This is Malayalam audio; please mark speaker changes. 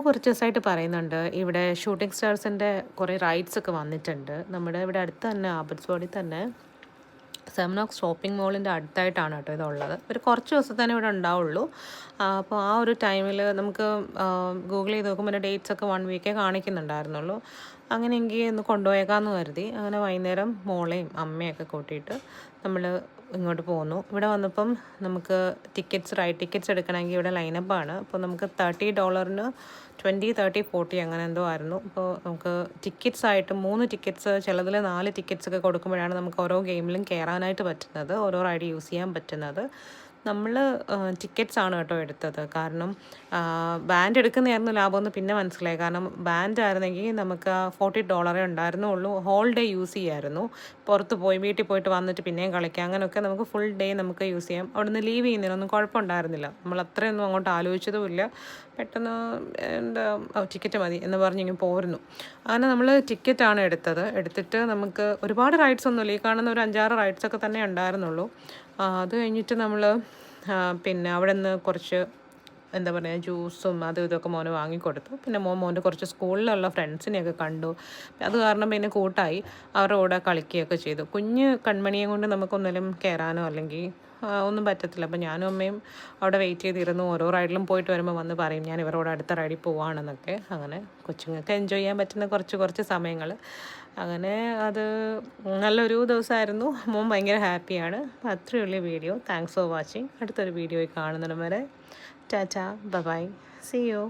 Speaker 1: കുറച്ച് ദിവസമായിട്ട് പറയുന്നുണ്ട് ഇവിടെ ഷൂട്ടിംഗ് സ്റ്റാർസിൻ്റെ കുറേ റൈഡ്സ് ഒക്കെ വന്നിട്ടുണ്ട്. നമ്മുടെ ഇവിടെ അടുത്ത് തന്നെ ആബർട്സ്ബോർഡിൽ തന്നെ സെമനോക്സ് ഷോപ്പിംഗ് മോളിൻ്റെ അടുത്തായിട്ടാണ് കേട്ടോ ഇതുള്ളത്. ഒരു കുറച്ച് ദിവസത്തേനെ ഇവിടെ ഉണ്ടാവുള്ളൂ. അപ്പോൾ ആ ഒരു ടൈമിൽ നമുക്ക് ഗൂഗിൾ ചെയ്ത് നോക്കുമ്പോൾ എൻ്റെ ഡേറ്റ്സ് ഒക്കെ 1 വീക്കേ കാണിക്കുന്നുണ്ടായിരുന്നുള്ളൂ. അങ്ങനെയെങ്കിൽ ഒന്ന് കൊണ്ടുപോയേക്കാമെന്ന് കരുതി. അങ്ങനെ വൈകുന്നേരം മോളെയും അമ്മയൊക്കെ കൂട്ടിയിട്ട് നമ്മൾ ഇങ്ങോട്ട് പോന്നു. ഇവിടെ വന്നപ്പം നമുക്ക് റൈഡ് ടിക്കറ്റ്സ് എടുക്കണമെങ്കിൽ ഇവിടെ ലൈനപ്പാണ്. അപ്പോൾ നമുക്ക് $30 20, 30, 40 അങ്ങനെ എന്തോ ആയിരുന്നു. അപ്പോൾ നമുക്ക് ടിക്കറ്റ്സ് ആയിട്ട് 3 ടിക്കറ്റ്സ്, ചിലതിൽ 4 ടിക്കറ്റ്സ് ഒക്കെ കൊടുക്കുമ്പോഴാണ് നമുക്ക് ഓരോ ഗെയിമിലും കയറാനായിട്ട് പറ്റുന്നത്, ഓരോ റൈഡ് യൂസ് ചെയ്യാൻ പറ്റുന്നത്. നമ്മൾ ടിക്കറ്റ്സ് ആണ് കേട്ടോ എടുത്തത്. കാരണം ബാൻഡ് എടുക്കുന്നതായിരുന്നു ലാഭമെന്ന് പിന്നെ മനസ്സിലായി. കാരണം ബാൻഡ് ആയിരുന്നെങ്കിൽ നമുക്ക് $40 ഉണ്ടായിരുന്നുള്ളൂ. ഹോൾ ഡേ യൂസ് ചെയ്യായിരുന്നു. പുറത്ത് പോയി വീട്ടിൽ പോയിട്ട് വന്നിട്ട് പിന്നെയും കളിക്കാം. അങ്ങനെയൊക്കെ നമുക്ക് ഫുൾ ഡേ നമുക്ക് യൂസ് ചെയ്യാം. അവിടെ നിന്ന് ലീവ് ചെയ്യുന്നതിനൊന്നും കുഴപ്പമുണ്ടായിരുന്നില്ല. നമ്മൾ അത്രയൊന്നും അങ്ങോട്ട് ആലോചിച്ചതുമില്ല. പെട്ടെന്ന് എന്താ ടിക്കറ്റ് മതി എന്ന് പറഞ്ഞിങ്ങനെ പോരുന്നു. അങ്ങനെ നമ്മൾ ടിക്കറ്റാണ് എടുത്തിട്ട് നമുക്ക് ഒരുപാട് റൈഡ്സ് ഒന്നുമില്ല. ഈ കാണുന്ന ഒരു 5-6 റൈഡ്സൊക്കെ തന്നെ ഉണ്ടായിരുന്നുള്ളൂ. അത് കഴിഞ്ഞിട്ട് നമ്മൾ പിന്നെ അവിടെ നിന്ന് കുറച്ച് എന്താ പറയുക ജ്യൂസും അതും ഇതൊക്കെ മോന് വാങ്ങിക്കൊടുത്തു. പിന്നെ മോൻ്റെ കുറച്ച് സ്കൂളിലുള്ള ഫ്രണ്ട്സിനെയൊക്കെ കണ്ടു. അത് കാരണം പിന്നെ കൂട്ടായി അവരുടെ കൂടെ കളിക്കുകയൊക്കെ ചെയ്തു. കുഞ്ഞ് കൺമണിയെ കൊണ്ട് നമുക്കൊന്നിലും കയറാനോ അല്ലെങ്കിൽ ഒന്നും പറ്റത്തില്ല. അപ്പോൾ ഞാനും അമ്മയും അവിടെ വെയിറ്റ് ചെയ്തിരുന്നു. ഓരോ റൈഡിലും പോയിട്ട് വരുമ്പോൾ വന്ന് പറയും ഞാൻ ഇവരോട് അടുത്ത റൈഡിൽ പോവാണെന്നൊക്കെ. അങ്ങനെ കൊച്ചുങ്ങൾക്ക് എൻജോയ് ചെയ്യാൻ പറ്റുന്ന കുറച്ച് സമയങ്ങൾ. അങ്ങനെ അത് നല്ലൊരു ദിവസമായിരുന്നു. മോൻ ഭയങ്കര ഹാപ്പിയാണ്. അപ്പോൾ അത്രയേ ഉള്ളൂ വീഡിയോ. Thanks for watching. അടുത്തൊരു വീഡിയോയിൽ കാണുന്നിടം വരെ ടാറ്റാ, ബൈ, സീ യു.